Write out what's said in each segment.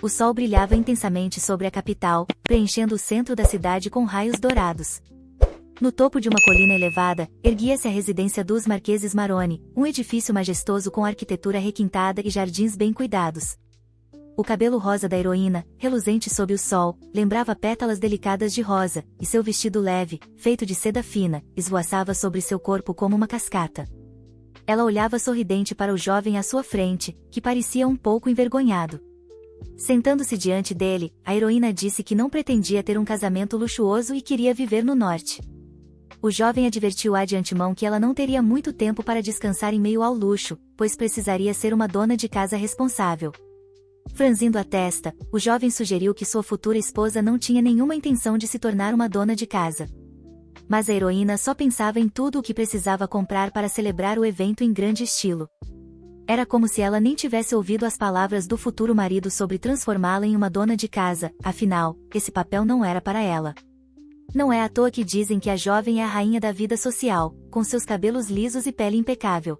O sol brilhava intensamente sobre a capital, preenchendo o centro da cidade com raios dourados. No topo de uma colina elevada, erguia-se a residência dos Marqueses Maroni, um edifício majestoso com arquitetura requintada e jardins bem cuidados. O cabelo rosa da heroína, reluzente sob o sol, lembrava pétalas delicadas de rosa, e seu vestido leve, feito de seda fina, esvoaçava sobre seu corpo como uma cascata. Ela olhava sorridente para o jovem à sua frente, que parecia um pouco envergonhado. Sentando-se diante dele, a heroína disse que não pretendia ter um casamento luxuoso e queria viver no norte. O jovem advertiu-a de antemão que ela não teria muito tempo para descansar em meio ao luxo, pois precisaria ser uma dona de casa responsável. Franzindo a testa, o jovem sugeriu que sua futura esposa não tinha nenhuma intenção de se tornar uma dona de casa. Mas a heroína só pensava em tudo o que precisava comprar para celebrar o evento em grande estilo. Era como se ela nem tivesse ouvido as palavras do futuro marido sobre transformá-la em uma dona de casa, afinal, esse papel não era para ela. Não é à toa que dizem que a jovem é a rainha da vida social, com seus cabelos lisos e pele impecável.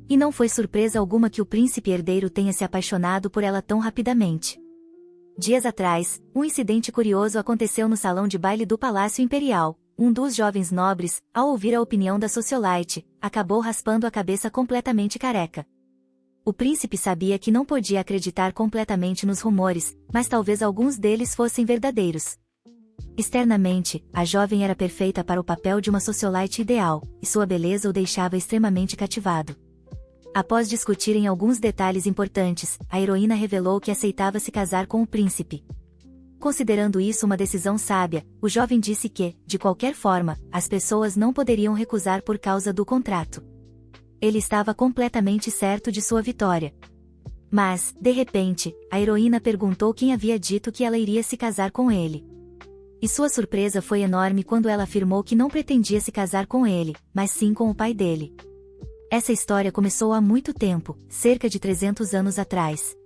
E não foi surpresa alguma que o príncipe herdeiro tenha se apaixonado por ela tão rapidamente. Dias atrás, um incidente curioso aconteceu no salão de baile do Palácio Imperial. Um dos jovens nobres, ao ouvir a opinião da socialite, acabou raspando a cabeça completamente careca. O príncipe sabia que não podia acreditar completamente nos rumores, mas talvez alguns deles fossem verdadeiros. Externamente, a jovem era perfeita para o papel de uma socialite ideal, e sua beleza o deixava extremamente cativado. Após discutirem alguns detalhes importantes, a heroína revelou que aceitava se casar com o príncipe. Considerando isso uma decisão sábia, o jovem disse que, de qualquer forma, as pessoas não poderiam recusar por causa do contrato. Ele estava completamente certo de sua vitória. Mas, de repente, a heroína perguntou quem havia dito que ela iria se casar com ele. E sua surpresa foi enorme quando ela afirmou que não pretendia se casar com ele, mas sim com o pai dele. Essa história começou há muito tempo, cerca de 300 anos atrás.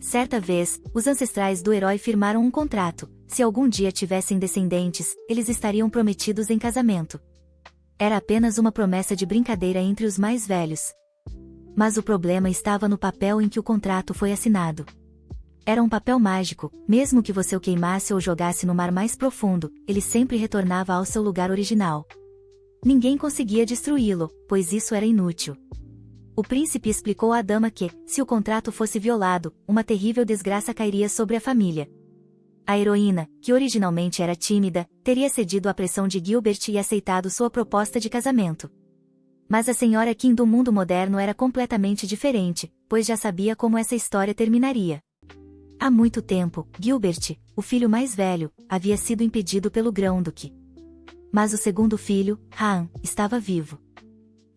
Certa vez, os ancestrais do herói firmaram um contrato: se algum dia tivessem descendentes, eles estariam prometidos em casamento. Era apenas uma promessa de brincadeira entre os mais velhos. Mas o problema estava no papel em que o contrato foi assinado. Era um papel mágico, mesmo que você o queimasse ou jogasse no mar mais profundo, ele sempre retornava ao seu lugar original. Ninguém conseguia destruí-lo, pois isso era inútil. O príncipe explicou à dama que, se o contrato fosse violado, uma terrível desgraça cairia sobre a família. A heroína, que originalmente era tímida, teria cedido à pressão de Gilbert e aceitado sua proposta de casamento. Mas a senhora Kim do mundo moderno era completamente diferente, pois já sabia como essa história terminaria. Há muito tempo, Gilbert, o filho mais velho, havia sido impedido pelo grão-duque. Mas o segundo filho, Han, estava vivo.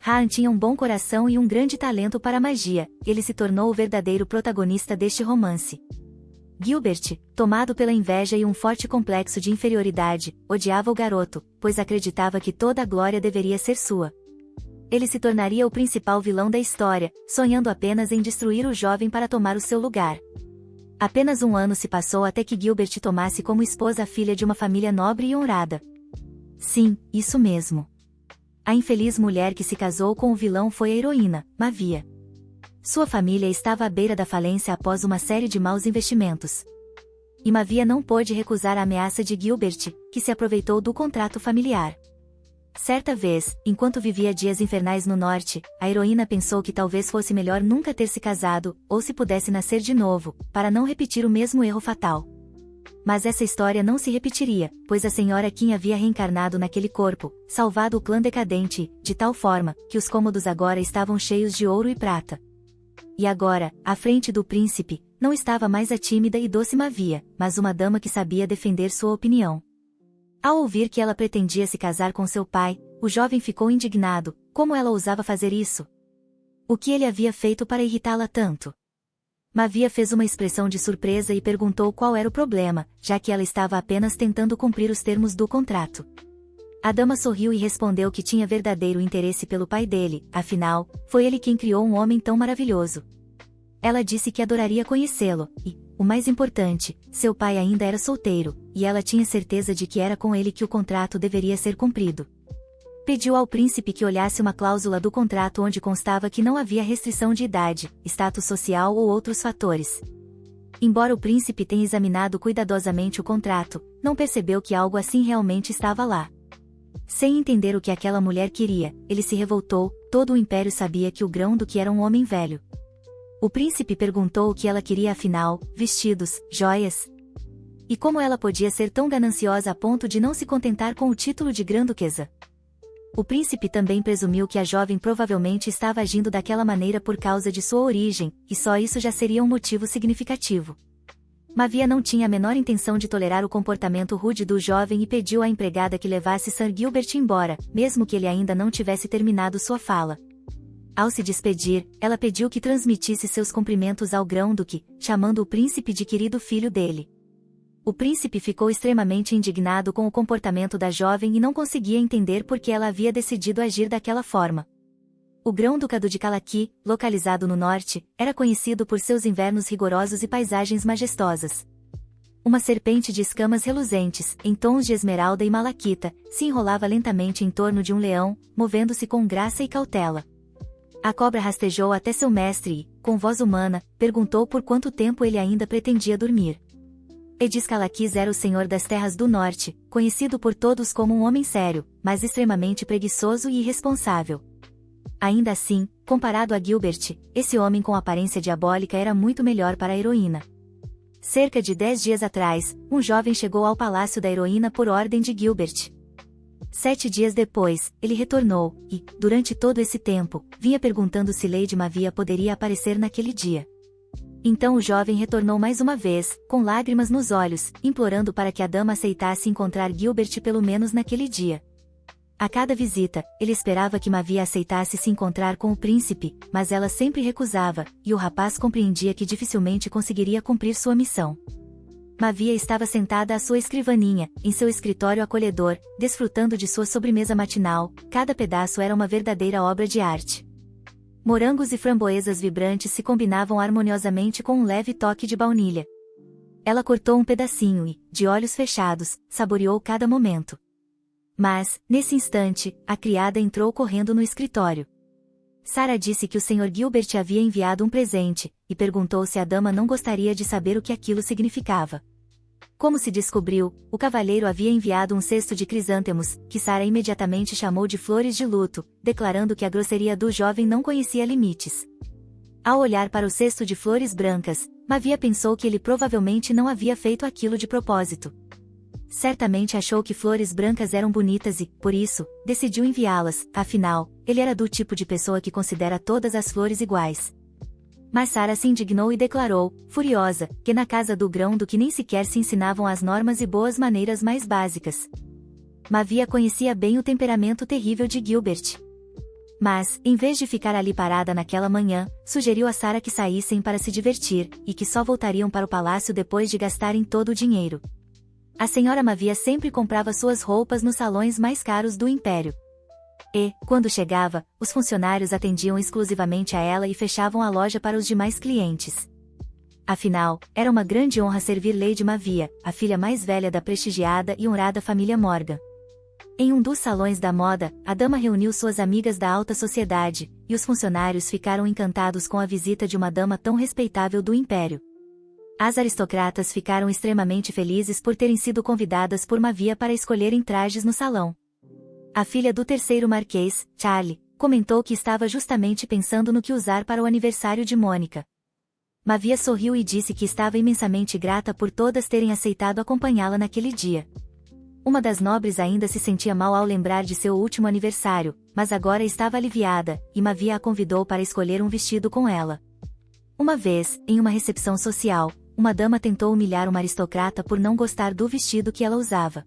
Han tinha um bom coração e um grande talento para a magia, ele se tornou o verdadeiro protagonista deste romance. Gilbert, tomado pela inveja e um forte complexo de inferioridade, odiava o garoto, pois acreditava que toda a glória deveria ser sua. Ele se tornaria o principal vilão da história, sonhando apenas em destruir o jovem para tomar o seu lugar. Apenas um ano se passou até que Gilbert tomasse como esposa a filha de uma família nobre e honrada. Sim, isso mesmo. A infeliz mulher que se casou com o vilão foi a heroína, Mavia. Sua família estava à beira da falência após uma série de maus investimentos. E Mavia não pôde recusar a ameaça de Gilbert, que se aproveitou do contrato familiar. Certa vez, enquanto vivia dias infernais no norte, a heroína pensou que talvez fosse melhor nunca ter se casado, ou se pudesse nascer de novo, para não repetir o mesmo erro fatal. Mas essa história não se repetiria, pois a senhora Kim havia reencarnado naquele corpo, salvado o clã decadente, de tal forma, que os cômodos agora estavam cheios de ouro e prata. E agora, à frente do príncipe, não estava mais a tímida e doce Mavia, mas uma dama que sabia defender sua opinião. Ao ouvir que ela pretendia se casar com seu pai, o jovem ficou indignado: como ela ousava fazer isso? O que ele havia feito para irritá-la tanto? Mavia fez uma expressão de surpresa e perguntou qual era o problema, já que ela estava apenas tentando cumprir os termos do contrato. A dama sorriu e respondeu que tinha verdadeiro interesse pelo pai dele, afinal, foi ele quem criou um homem tão maravilhoso. Ela disse que adoraria conhecê-lo, e, o mais importante, seu pai ainda era solteiro, e ela tinha certeza de que era com ele que o contrato deveria ser cumprido. Pediu ao príncipe que olhasse uma cláusula do contrato onde constava que não havia restrição de idade, status social ou outros fatores. Embora o príncipe tenha examinado cuidadosamente o contrato, não percebeu que algo assim realmente estava lá. Sem entender o que aquela mulher queria, ele se revoltou. Todo o império sabia que o Grão-Duque era um homem velho. O príncipe perguntou o que ela queria afinal: vestidos, joias. E como ela podia ser tão gananciosa a ponto de não se contentar com o título de Grã-Duquesa? O príncipe também presumiu que a jovem provavelmente estava agindo daquela maneira por causa de sua origem, e só isso já seria um motivo significativo. Mavia não tinha a menor intenção de tolerar o comportamento rude do jovem e pediu à empregada que levasse Sir Gilbert embora, mesmo que ele ainda não tivesse terminado sua fala. Ao se despedir, ela pediu que transmitisse seus cumprimentos ao Grão-Duque, chamando o príncipe de querido filho dele. O príncipe ficou extremamente indignado com o comportamento da jovem e não conseguia entender por que ela havia decidido agir daquela forma. O Grão-Ducado de Calaqui, localizado no norte, era conhecido por seus invernos rigorosos e paisagens majestosas. Uma serpente de escamas reluzentes, em tons de esmeralda e malaquita, se enrolava lentamente em torno de um leão, movendo-se com graça e cautela. A cobra rastejou até seu mestre e, com voz humana, perguntou por quanto tempo ele ainda pretendia dormir. Edis Calaqui era o senhor das terras do norte, conhecido por todos como um homem sério, mas extremamente preguiçoso e irresponsável. Ainda assim, comparado a Gilbert, esse homem com aparência diabólica era muito melhor para a heroína. Cerca de 10 dias atrás, um jovem chegou ao palácio da heroína por ordem de Gilbert. 7 dias depois, ele retornou, e, durante todo esse tempo, vinha perguntando se Lady Mavia poderia aparecer naquele dia. Então o jovem retornou mais uma vez, com lágrimas nos olhos, implorando para que a dama aceitasse encontrar Gilbert pelo menos naquele dia. A cada visita, ele esperava que Mavia aceitasse se encontrar com o príncipe, mas ela sempre recusava, e o rapaz compreendia que dificilmente conseguiria cumprir sua missão. Mavia estava sentada à sua escrivaninha, em seu escritório acolhedor, desfrutando de sua sobremesa matinal. Cada pedaço era uma verdadeira obra de arte. Morangos e framboesas vibrantes se combinavam harmoniosamente com um leve toque de baunilha. Ela cortou um pedacinho e, de olhos fechados, saboreou cada momento. Mas, nesse instante, a criada entrou correndo no escritório. Sarah disse que o Sr. Gilbert havia enviado um presente, e perguntou se a dama não gostaria de saber o que aquilo significava. Como se descobriu, o cavalheiro havia enviado um cesto de crisântemos, que Sarah imediatamente chamou de flores de luto, declarando que a grosseria do jovem não conhecia limites. Ao olhar para o cesto de flores brancas, Mavia pensou que ele provavelmente não havia feito aquilo de propósito. Certamente achou que flores brancas eram bonitas e, por isso, decidiu enviá-las, afinal, ele era do tipo de pessoa que considera todas as flores iguais. Mas Sarah se indignou e declarou, furiosa, que na casa do Grão-Duque nem sequer se ensinavam as normas e boas maneiras mais básicas. Mavia conhecia bem o temperamento terrível de Gilbert. Mas, em vez de ficar ali parada naquela manhã, sugeriu a Sarah que saíssem para se divertir, e que só voltariam para o palácio depois de gastarem todo o dinheiro. A senhora Mavia sempre comprava suas roupas nos salões mais caros do império. E, quando chegava, os funcionários atendiam exclusivamente a ela e fechavam a loja para os demais clientes. Afinal, era uma grande honra servir Lady Mavia, a filha mais velha da prestigiada e honrada família Morgan. Em um dos salões da moda, a dama reuniu suas amigas da alta sociedade, e os funcionários ficaram encantados com a visita de uma dama tão respeitável do império. As aristocratas ficaram extremamente felizes por terem sido convidadas por Mavia para escolherem trajes no salão. A filha do terceiro marquês, Charlie, comentou que estava justamente pensando no que usar para o aniversário de Mônica. Mavia sorriu e disse que estava imensamente grata por todas terem aceitado acompanhá-la naquele dia. Uma das nobres ainda se sentia mal ao lembrar de seu último aniversário, mas agora estava aliviada, e Mavia a convidou para escolher um vestido com ela. Uma vez, em uma recepção social, uma dama tentou humilhar uma aristocrata por não gostar do vestido que ela usava.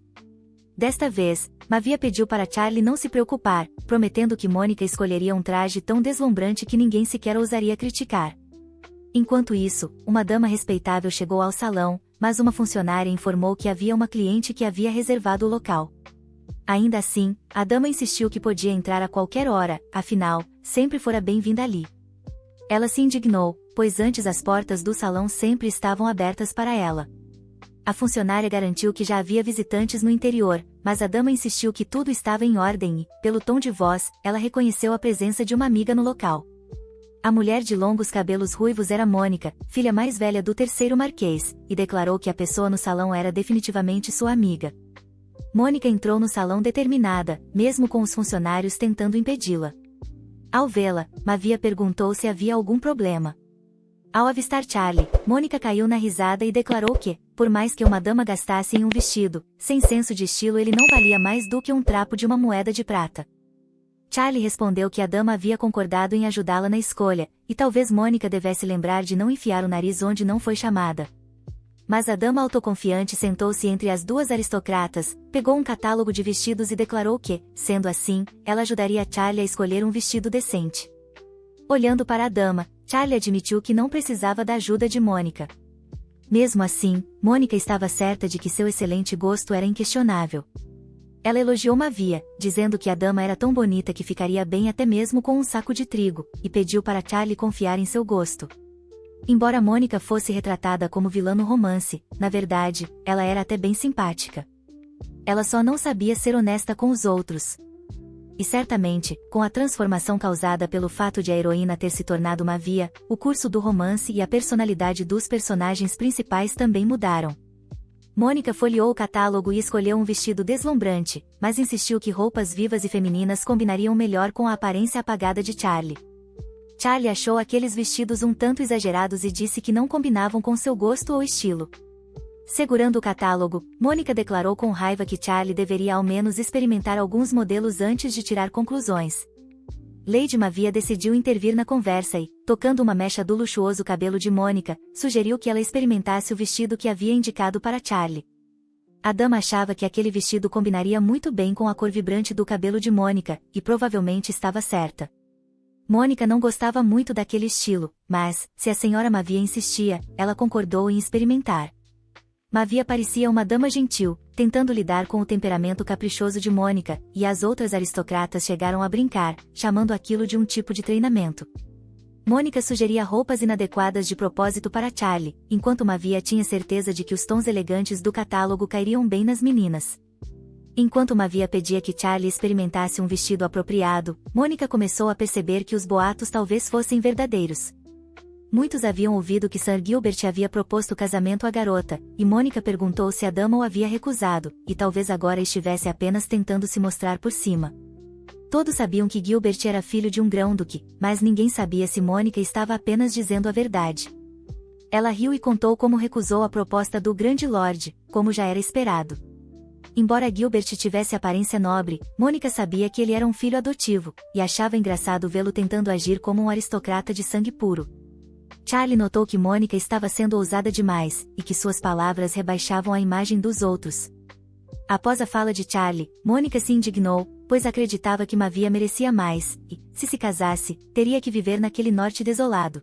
Desta vez, Mavia pediu para Charlie não se preocupar, prometendo que Mônica escolheria um traje tão deslumbrante que ninguém sequer ousaria criticar. Enquanto isso, uma dama respeitável chegou ao salão, mas uma funcionária informou que havia uma cliente que havia reservado o local. Ainda assim, a dama insistiu que podia entrar a qualquer hora, afinal, sempre fora bem-vinda ali. Ela se indignou, pois antes as portas do salão sempre estavam abertas para ela. A funcionária garantiu que já havia visitantes no interior, mas a dama insistiu que tudo estava em ordem e, pelo tom de voz, ela reconheceu a presença de uma amiga no local. A mulher de longos cabelos ruivos era Mônica, filha mais velha do terceiro marquês, e declarou que a pessoa no salão era definitivamente sua amiga. Mônica entrou no salão determinada, mesmo com os funcionários tentando impedi-la. Ao vê-la, Mavia perguntou se havia algum problema. Ao avistar Charlie, Mônica caiu na risada e declarou que, por mais que uma dama gastasse em um vestido, sem senso de estilo ele não valia mais do que um trapo de uma moeda de prata. Charlie respondeu que a dama havia concordado em ajudá-la na escolha, e talvez Mônica devesse lembrar de não enfiar o nariz onde não foi chamada. Mas a dama autoconfiante sentou-se entre as duas aristocratas, pegou um catálogo de vestidos e declarou que, sendo assim, ela ajudaria Charlie a escolher um vestido decente. Olhando para a dama, Charlie admitiu que não precisava da ajuda de Mônica. Mesmo assim, Mônica estava certa de que seu excelente gosto era inquestionável. Ela elogiou Mavia, dizendo que a dama era tão bonita que ficaria bem até mesmo com um saco de trigo, e pediu para Charlie confiar em seu gosto. Embora Mônica fosse retratada como vilã no romance, na verdade, ela era até bem simpática. Ela só não sabia ser honesta com os outros. E certamente, com a transformação causada pelo fato de a heroína ter se tornado Mavia, o curso do romance e a personalidade dos personagens principais também mudaram. Mônica folheou o catálogo e escolheu um vestido deslumbrante, mas insistiu que roupas vivas e femininas combinariam melhor com a aparência apagada de Charlie. Charlie achou aqueles vestidos um tanto exagerados e disse que não combinavam com seu gosto ou estilo. Segurando o catálogo, Mônica declarou com raiva que Charlie deveria ao menos experimentar alguns modelos antes de tirar conclusões. Lady Mavia decidiu intervir na conversa e, tocando uma mecha do luxuoso cabelo de Mônica, sugeriu que ela experimentasse o vestido que havia indicado para Charlie. A dama achava que aquele vestido combinaria muito bem com a cor vibrante do cabelo de Mônica, e provavelmente estava certa. Mônica não gostava muito daquele estilo, mas, se a senhora Mavia insistia, ela concordou em experimentar. Mavia parecia uma dama gentil, tentando lidar com o temperamento caprichoso de Mônica, e as outras aristocratas chegaram a brincar, chamando aquilo de um tipo de treinamento. Mônica sugeria roupas inadequadas de propósito para Charlie, enquanto Mavia tinha certeza de que os tons elegantes do catálogo cairiam bem nas meninas. Enquanto Mavia pedia que Charlie experimentasse um vestido apropriado, Mônica começou a perceber que os boatos talvez fossem verdadeiros. Muitos haviam ouvido que Sir Gilbert havia proposto casamento à garota, e Mônica perguntou se a dama o havia recusado, e talvez agora estivesse apenas tentando se mostrar por cima. Todos sabiam que Gilbert era filho de um grão-duque, mas ninguém sabia se Mônica estava apenas dizendo a verdade. Ela riu e contou como recusou a proposta do grande lord, como já era esperado. Embora Gilbert tivesse aparência nobre, Mônica sabia que ele era um filho adotivo, e achava engraçado vê-lo tentando agir como um aristocrata de sangue puro. Charlie notou que Mônica estava sendo ousada demais, e que suas palavras rebaixavam a imagem dos outros. Após a fala de Charlie, Mônica se indignou, pois acreditava que Mavia merecia mais, e, se casasse, teria que viver naquele norte desolado.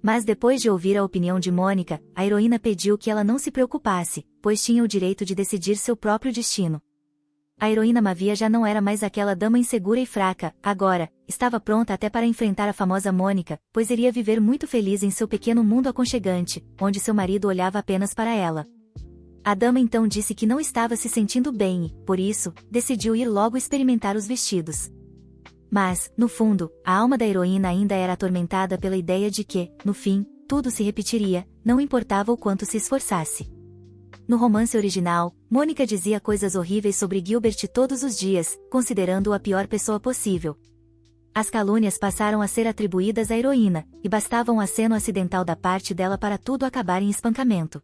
Mas depois de ouvir a opinião de Mônica, a heroína pediu que ela não se preocupasse, pois tinha o direito de decidir seu próprio destino. A heroína Mavia já não era mais aquela dama insegura e fraca, agora, estava pronta até para enfrentar a famosa Mônica, pois iria viver muito feliz em seu pequeno mundo aconchegante, onde seu marido olhava apenas para ela. A dama então disse que não estava se sentindo bem e, por isso, decidiu ir logo experimentar os vestidos. Mas, no fundo, a alma da heroína ainda era atormentada pela ideia de que, no fim, tudo se repetiria, não importava o quanto se esforçasse. No romance original, Mônica dizia coisas horríveis sobre Gilbert todos os dias, considerando-o a pior pessoa possível. As calúnias passaram a ser atribuídas à heroína, e bastava um aceno acidental da parte dela para tudo acabar em espancamento.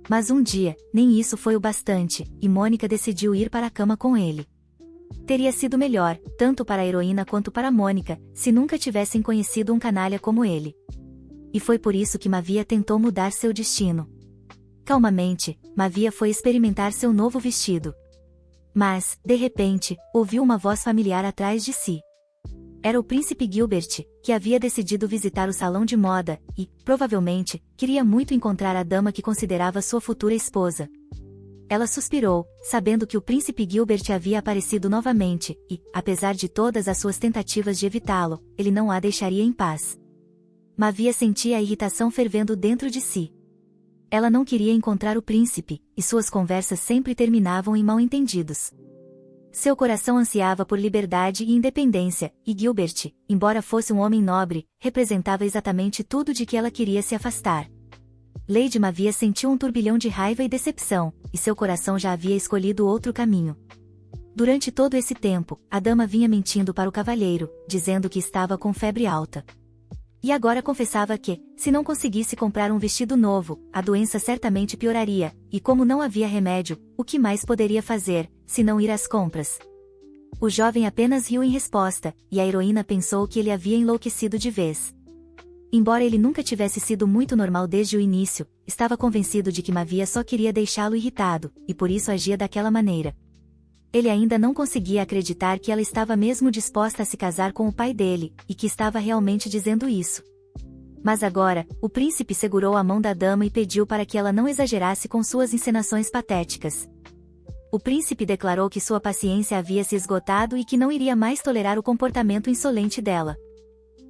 Mas um dia, nem isso foi o bastante, e Mônica decidiu ir para a cama com ele. Teria sido melhor, tanto para a heroína quanto para Mônica, se nunca tivessem conhecido um canalha como ele. E foi por isso que Mavia tentou mudar seu destino. Calmamente, Mavia foi experimentar seu novo vestido. Mas, de repente, ouviu uma voz familiar atrás de si. Era o príncipe Gilbert, que havia decidido visitar o salão de moda, e, provavelmente, queria muito encontrar a dama que considerava sua futura esposa. Ela suspirou, sabendo que o príncipe Gilbert havia aparecido novamente, e, apesar de todas as suas tentativas de evitá-lo, ele não a deixaria em paz. Mavia sentia a irritação fervendo dentro de si. Ela não queria encontrar o príncipe, e suas conversas sempre terminavam em mal-entendidos. Seu coração ansiava por liberdade e independência, e Gilbert, embora fosse um homem nobre, representava exatamente tudo de que ela queria se afastar. Lady Mavia sentiu um turbilhão de raiva e decepção, e seu coração já havia escolhido outro caminho. Durante todo esse tempo, a dama vinha mentindo para o cavalheiro, dizendo que estava com febre alta. E agora confessava que, se não conseguisse comprar um vestido novo, a doença certamente pioraria, e como não havia remédio, o que mais poderia fazer, se não ir às compras? O jovem apenas riu em resposta, e a heroína pensou que ele havia enlouquecido de vez. Embora ele nunca tivesse sido muito normal desde o início, estava convencido de que Mavia só queria deixá-lo irritado, e por isso agia daquela maneira. Ele ainda não conseguia acreditar que ela estava mesmo disposta a se casar com o pai dele, e que estava realmente dizendo isso. Mas agora, o príncipe segurou a mão da dama e pediu para que ela não exagerasse com suas encenações patéticas. O príncipe declarou que sua paciência havia se esgotado e que não iria mais tolerar o comportamento insolente dela.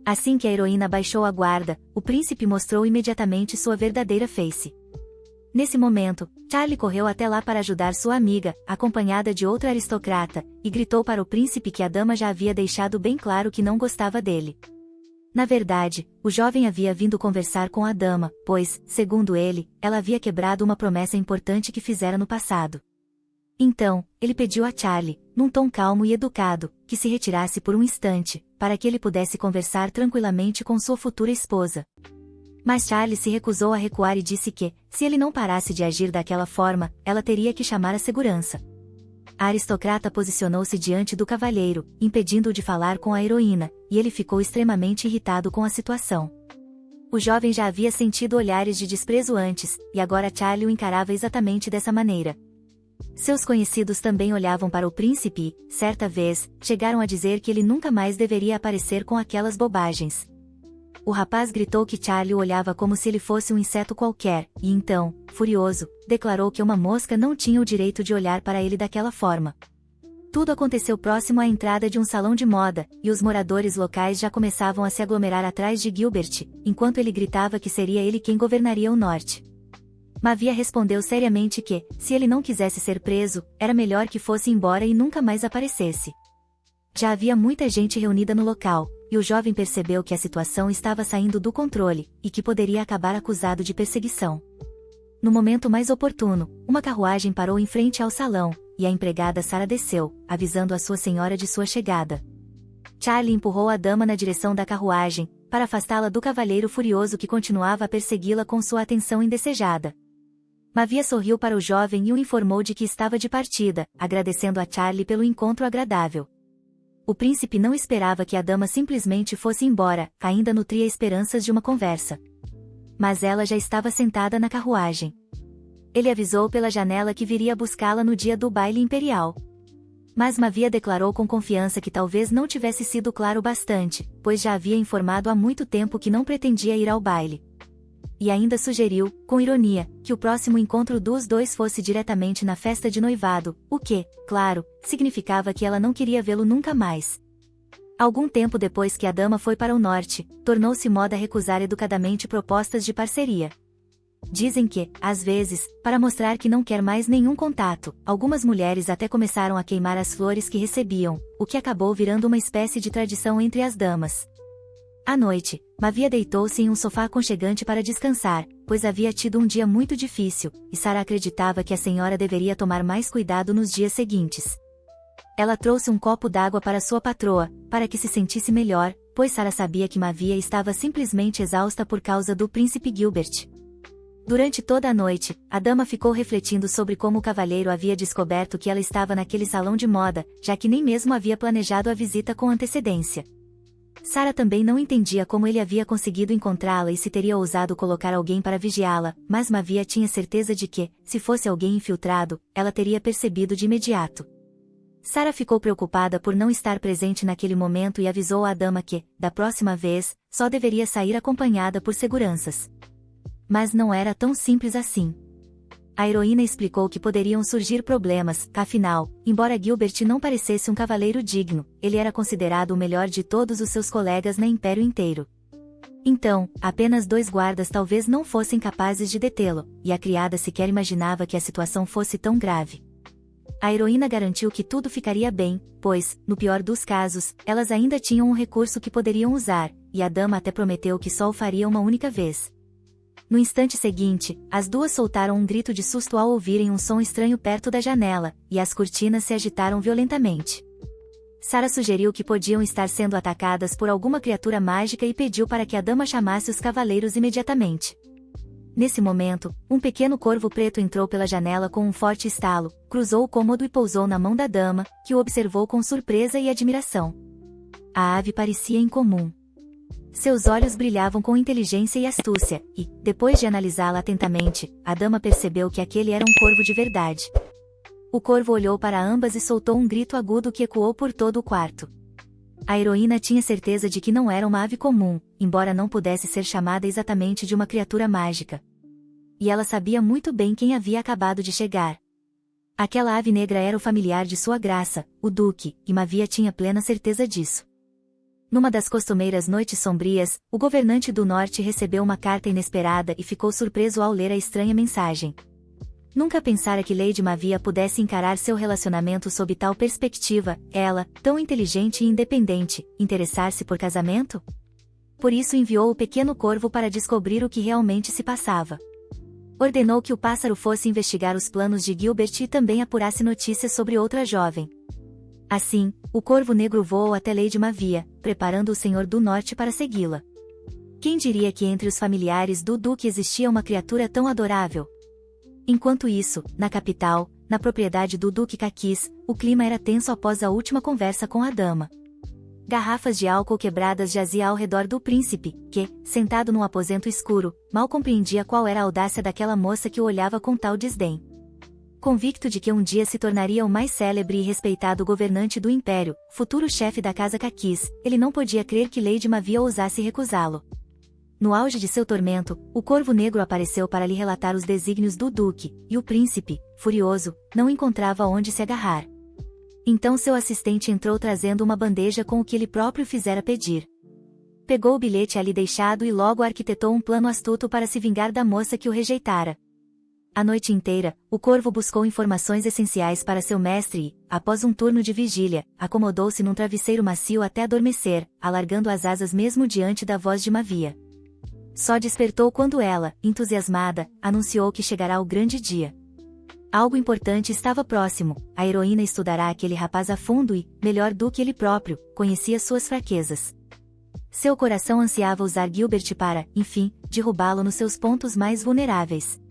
Assim que a heroína baixou a guarda, o príncipe mostrou imediatamente sua verdadeira face. Nesse momento, Charlie correu até lá para ajudar sua amiga, acompanhada de outra aristocrata, e gritou para o príncipe que a dama já havia deixado bem claro que não gostava dele. Na verdade, o jovem havia vindo conversar com a dama, pois, segundo ele, ela havia quebrado uma promessa importante que fizera no passado. Então, ele pediu a Charlie, num tom calmo e educado, que se retirasse por um instante, para que ele pudesse conversar tranquilamente com sua futura esposa. Mas Charlie se recusou a recuar e disse que, se ele não parasse de agir daquela forma, ela teria que chamar a segurança. A aristocrata posicionou-se diante do cavalheiro, impedindo-o de falar com a heroína, e ele ficou extremamente irritado com a situação. O jovem já havia sentido olhares de desprezo antes, e agora Charlie o encarava exatamente dessa maneira. Seus conhecidos também olhavam para o príncipe e, certa vez, chegaram a dizer que ele nunca mais deveria aparecer com aquelas bobagens. O rapaz gritou que Charlie o olhava como se ele fosse um inseto qualquer, e então, furioso, declarou que uma mosca não tinha o direito de olhar para ele daquela forma. Tudo aconteceu próximo à entrada de um salão de moda, e os moradores locais já começavam a se aglomerar atrás de Gilbert, enquanto ele gritava que seria ele quem governaria o norte. Mavia respondeu seriamente que, se ele não quisesse ser preso, era melhor que fosse embora e nunca mais aparecesse. Já havia muita gente reunida no local, e o jovem percebeu que a situação estava saindo do controle, e que poderia acabar acusado de perseguição. No momento mais oportuno, uma carruagem parou em frente ao salão, e a empregada Sarah desceu, avisando a sua senhora de sua chegada. Charlie empurrou a dama na direção da carruagem, para afastá-la do cavalheiro furioso que continuava a persegui-la com sua atenção indesejada. Mavia sorriu para o jovem e o informou de que estava de partida, agradecendo a Charlie pelo encontro agradável. O príncipe não esperava que a dama simplesmente fosse embora, ainda nutria esperanças de uma conversa. Mas ela já estava sentada na carruagem. Ele avisou pela janela que viria buscá-la no dia do baile imperial. Mas Mavia declarou com confiança que talvez não tivesse sido claro bastante, pois já havia informado há muito tempo que não pretendia ir ao baile. E ainda sugeriu, com ironia, que o próximo encontro dos dois fosse diretamente na festa de noivado, o que, claro, significava que ela não queria vê-lo nunca mais. Algum tempo depois que a dama foi para o norte, tornou-se moda recusar educadamente propostas de parceria. Dizem que, às vezes, para mostrar que não quer mais nenhum contato, algumas mulheres até começaram a queimar as flores que recebiam, o que acabou virando uma espécie de tradição entre as damas. À noite, Mavia deitou-se em um sofá aconchegante para descansar, pois havia tido um dia muito difícil, e Sarah acreditava que a senhora deveria tomar mais cuidado nos dias seguintes. Ela trouxe um copo d'água para sua patroa, para que se sentisse melhor, pois Sarah sabia que Mavia estava simplesmente exausta por causa do príncipe Gilbert. Durante toda a noite, a dama ficou refletindo sobre como o cavalheiro havia descoberto que ela estava naquele salão de moda, já que nem mesmo havia planejado a visita com antecedência. Sarah também não entendia como ele havia conseguido encontrá-la e se teria ousado colocar alguém para vigiá-la, mas Mavia tinha certeza de que, se fosse alguém infiltrado, ela teria percebido de imediato. Sarah ficou preocupada por não estar presente naquele momento e avisou à dama que, da próxima vez, só deveria sair acompanhada por seguranças. Mas não era tão simples assim. A heroína explicou que poderiam surgir problemas, afinal, embora Gilbert não parecesse um cavaleiro digno, ele era considerado o melhor de todos os seus colegas no império inteiro. Então, apenas 2 guardas talvez não fossem capazes de detê-lo, e a criada sequer imaginava que a situação fosse tão grave. A heroína garantiu que tudo ficaria bem, pois, no pior dos casos, elas ainda tinham um recurso que poderiam usar, e a dama até prometeu que só o faria uma única vez. No instante seguinte, as duas soltaram um grito de susto ao ouvirem um som estranho perto da janela, e as cortinas se agitaram violentamente. Sarah sugeriu que podiam estar sendo atacadas por alguma criatura mágica e pediu para que a dama chamasse os cavaleiros imediatamente. Nesse momento, um pequeno corvo preto entrou pela janela com um forte estalo, cruzou o cômodo e pousou na mão da dama, que o observou com surpresa e admiração. A ave parecia incomum. Seus olhos brilhavam com inteligência e astúcia, e, depois de analisá-la atentamente, a dama percebeu que aquele era um corvo de verdade. O corvo olhou para ambas e soltou um grito agudo que ecoou por todo o quarto. A heroína tinha certeza de que não era uma ave comum, embora não pudesse ser chamada exatamente de uma criatura mágica. E ela sabia muito bem quem havia acabado de chegar. Aquela ave negra era o familiar de sua graça, o Duque, e Mavia tinha plena certeza disso. Numa das costumeiras noites sombrias, o governante do norte recebeu uma carta inesperada e ficou surpreso ao ler a estranha mensagem. Nunca pensara que Lady Mavia pudesse encarar seu relacionamento sob tal perspectiva, ela, tão inteligente e independente, interessar-se por casamento? Por isso enviou o pequeno corvo para descobrir o que realmente se passava. Ordenou que o pássaro fosse investigar os planos de Gilbert e também apurasse notícias sobre outra jovem. Assim, o corvo negro voou até Lady Mavia, preparando o Senhor do Norte para segui-la. Quem diria que entre os familiares do Duque existia uma criatura tão adorável? Enquanto isso, na capital, na propriedade do Duque Caquis, o clima era tenso após a última conversa com a dama. Garrafas de álcool quebradas jaziam ao redor do príncipe, que, sentado num aposento escuro, mal compreendia qual era a audácia daquela moça que o olhava com tal desdém. Convicto de que um dia se tornaria o mais célebre e respeitado governante do império, futuro chefe da casa Caquis, ele não podia crer que Lady Mavia ousasse recusá-lo. No auge de seu tormento, o corvo negro apareceu para lhe relatar os desígnios do duque, e o príncipe, furioso, não encontrava onde se agarrar. Então seu assistente entrou trazendo uma bandeja com o que ele próprio fizera pedir. Pegou o bilhete ali deixado e logo arquitetou um plano astuto para se vingar da moça que o rejeitara. A noite inteira, o corvo buscou informações essenciais para seu mestre e, após um turno de vigília, acomodou-se num travesseiro macio até adormecer, alargando as asas mesmo diante da voz de Mavia. Só despertou quando ela, entusiasmada, anunciou que chegará o grande dia. Algo importante estava próximo, a heroína estudará aquele rapaz a fundo e, melhor do que ele próprio, conhecia suas fraquezas. Seu coração ansiava usar Gilbert para, enfim, derrubá-lo nos seus pontos mais vulneráveis.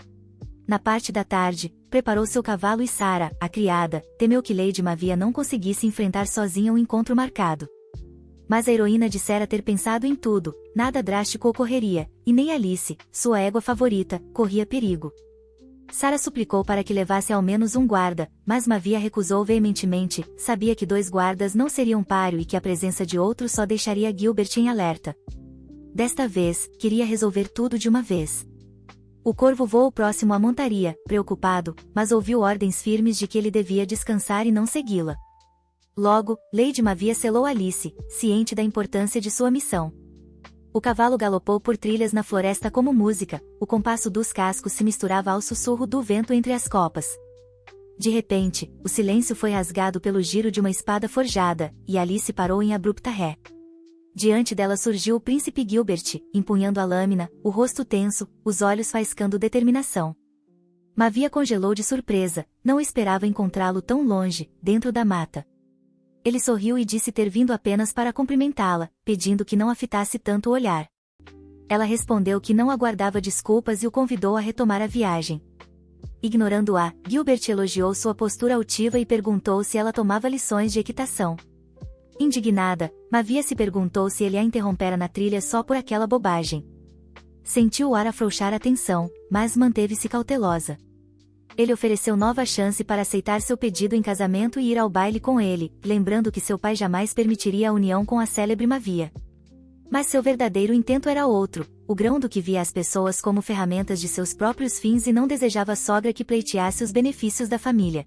Na parte da tarde, preparou seu cavalo e Sarah, a criada, temeu que Lady Mavia não conseguisse enfrentar sozinha o encontro marcado. Mas a heroína dissera ter pensado em tudo, nada drástico ocorreria, e nem Alice, sua égua favorita, corria perigo. Sarah suplicou para que levasse ao menos um guarda, mas Mavia recusou veementemente, sabia que 2 guardas não seriam páreo e que a presença de outro só deixaria Gilbert em alerta. Desta vez, queria resolver tudo de uma vez. O corvo voou próximo à montaria, preocupado, mas ouviu ordens firmes de que ele devia descansar e não segui-la. Logo, Lady Mavia selou Alice, ciente da importância de sua missão. O cavalo galopou por trilhas na floresta como música, o compasso dos cascos se misturava ao sussurro do vento entre as copas. De repente, o silêncio foi rasgado pelo giro de uma espada forjada, e Alice parou em abrupta ré. Diante dela surgiu o príncipe Gilbert, empunhando a lâmina, o rosto tenso, os olhos faiscando determinação. Mavia congelou de surpresa, não esperava encontrá-lo tão longe, dentro da mata. Ele sorriu e disse ter vindo apenas para cumprimentá-la, pedindo que não a fitasse tanto o olhar. Ela respondeu que não aguardava desculpas e o convidou a retomar a viagem. Ignorando-a, Gilbert elogiou sua postura altiva e perguntou se ela tomava lições de equitação. Indignada, Mavia se perguntou se ele a interrompera na trilha só por aquela bobagem. Sentiu o ar afrouxar a tensão, mas manteve-se cautelosa. Ele ofereceu nova chance para aceitar seu pedido em casamento e ir ao baile com ele, lembrando que seu pai jamais permitiria a união com a célebre Mavia. Mas seu verdadeiro intento era outro, o grão-duque via as pessoas como ferramentas de seus próprios fins e não desejava sogra que pleiteasse os benefícios da família.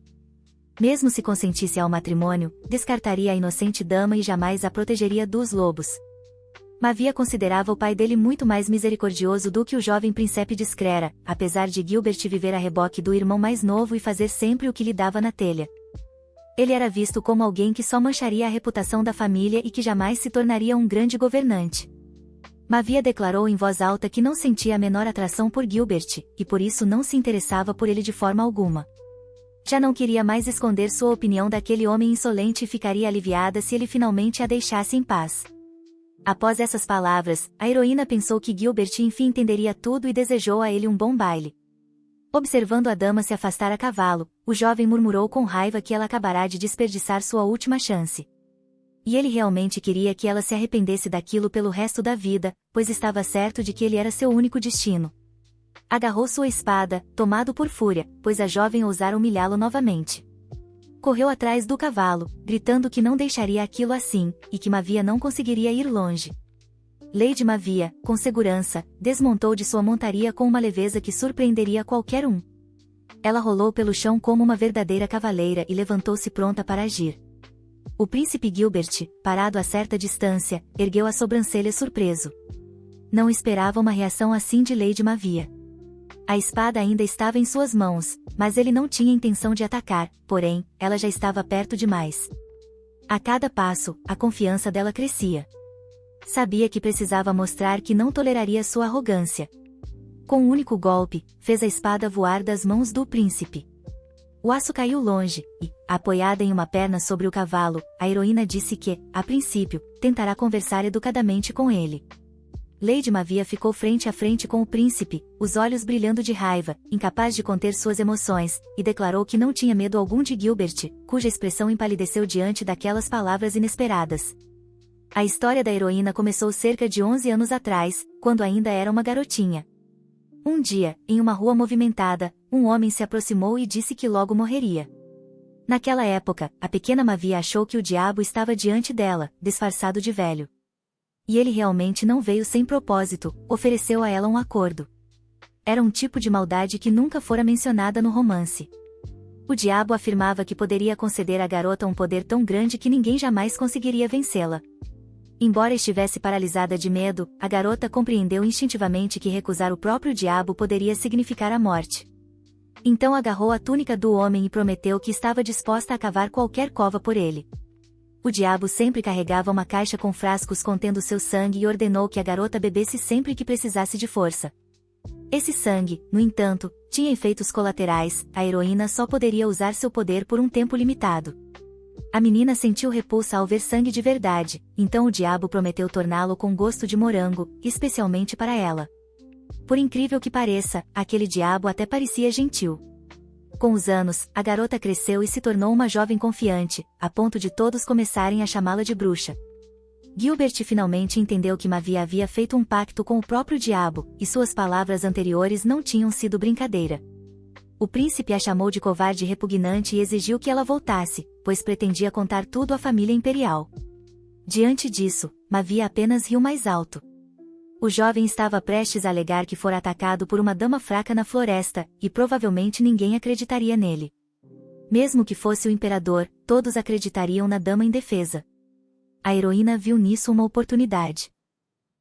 Mesmo se consentisse ao matrimônio, descartaria a inocente dama e jamais a protegeria dos lobos. Mavia considerava o pai dele muito mais misericordioso do que o jovem príncipe discrera, apesar de Gilbert viver a reboque do irmão mais novo e fazer sempre o que lhe dava na telha. Ele era visto como alguém que só mancharia a reputação da família e que jamais se tornaria um grande governante. Mavia declarou em voz alta que não sentia a menor atração por Gilbert, e por isso não se interessava por ele de forma alguma. Já não queria mais esconder sua opinião daquele homem insolente e ficaria aliviada se ele finalmente a deixasse em paz. Após essas palavras, a heroína pensou que Gilbert enfim entenderia tudo e desejou a ele um bom baile. Observando a dama se afastar a cavalo, o jovem murmurou com raiva que ela acabará de desperdiçar sua última chance. E ele realmente queria que ela se arrependesse daquilo pelo resto da vida, pois estava certo de que ele era seu único destino. Agarrou sua espada, tomado por fúria, pois a jovem ousara humilhá-lo novamente. Correu atrás do cavalo, gritando que não deixaria aquilo assim, e que Mavia não conseguiria ir longe. Lady Mavia, com segurança, desmontou de sua montaria com uma leveza que surpreenderia qualquer um. Ela rolou pelo chão como uma verdadeira cavaleira e levantou-se pronta para agir. O príncipe Gilbert, parado a certa distância, ergueu a sobrancelha surpreso. Não esperava uma reação assim de Lady Mavia. A espada ainda estava em suas mãos, mas ele não tinha intenção de atacar, porém, ela já estava perto demais. A cada passo, a confiança dela crescia. Sabia que precisava mostrar que não toleraria sua arrogância. Com um único golpe, fez a espada voar das mãos do príncipe. O aço caiu longe, e, apoiada em uma perna sobre o cavalo, a heroína disse que, a princípio, tentará conversar educadamente com ele. Lady Mavia ficou frente a frente com o príncipe, os olhos brilhando de raiva, incapaz de conter suas emoções, e declarou que não tinha medo algum de Gilbert, cuja expressão empalideceu diante daquelas palavras inesperadas. A história da heroína começou cerca de 11 anos atrás, quando ainda era uma garotinha. Um dia, em uma rua movimentada, um homem se aproximou e disse que logo morreria. Naquela época, a pequena Mavia achou que o diabo estava diante dela, disfarçado de velho. E ele realmente não veio sem propósito, ofereceu a ela um acordo. Era um tipo de maldade que nunca fora mencionada no romance. O diabo afirmava que poderia conceder à garota um poder tão grande que ninguém jamais conseguiria vencê-la. Embora estivesse paralisada de medo, a garota compreendeu instintivamente que recusar o próprio diabo poderia significar a morte. Então agarrou a túnica do homem e prometeu que estava disposta a cavar qualquer cova por ele. O diabo sempre carregava uma caixa com frascos contendo seu sangue e ordenou que a garota bebesse sempre que precisasse de força. Esse sangue, no entanto, tinha efeitos colaterais, a heroína só poderia usar seu poder por um tempo limitado. A menina sentiu repulsa ao ver sangue de verdade, então o diabo prometeu torná-lo com gosto de morango, especialmente para ela. Por incrível que pareça, aquele diabo até parecia gentil. Com os anos, a garota cresceu e se tornou uma jovem confiante, a ponto de todos começarem a chamá-la de bruxa. Gilbert finalmente entendeu que Mavia havia feito um pacto com o próprio diabo, e suas palavras anteriores não tinham sido brincadeira. O príncipe a chamou de covarde e repugnante e exigiu que ela voltasse, pois pretendia contar tudo à família imperial. Diante disso, Mavia apenas riu mais alto. O jovem estava prestes a alegar que fora atacado por uma dama fraca na floresta, e provavelmente ninguém acreditaria nele. Mesmo que fosse o imperador, todos acreditariam na dama indefesa. A heroína viu nisso uma oportunidade.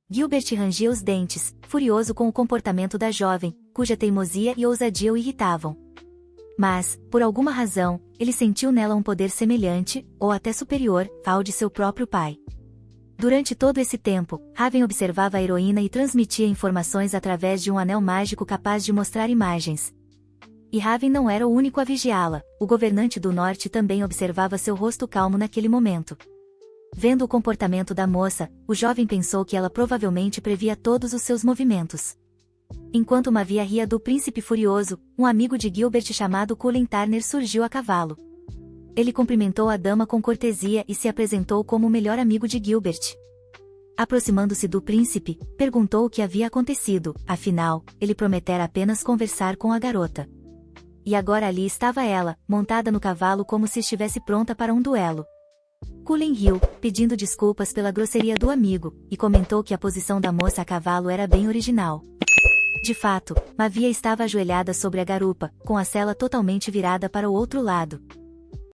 Gilbert rangia os dentes, furioso com o comportamento da jovem, cuja teimosia e ousadia o irritavam. Mas, por alguma razão, ele sentiu nela um poder semelhante, ou até superior, ao de seu próprio pai. Durante todo esse tempo, Raven observava a heroína e transmitia informações através de um anel mágico capaz de mostrar imagens. E Raven não era o único a vigiá-la, o governante do norte também observava seu rosto calmo naquele momento. Vendo o comportamento da moça, o jovem pensou que ela provavelmente previa todos os seus movimentos. Enquanto Mavia ria do príncipe furioso, um amigo de Gilbert chamado Cullen Turner surgiu a cavalo. Ele cumprimentou a dama com cortesia e se apresentou como o melhor amigo de Gilbert. Aproximando-se do príncipe, perguntou o que havia acontecido, afinal, ele prometera apenas conversar com a garota. E agora ali estava ela, montada no cavalo como se estivesse pronta para um duelo. Cullen riu, pedindo desculpas pela grosseria do amigo, e comentou que a posição da moça a cavalo era bem original. De fato, Mavia estava ajoelhada sobre a garupa, com a sela totalmente virada para o outro lado.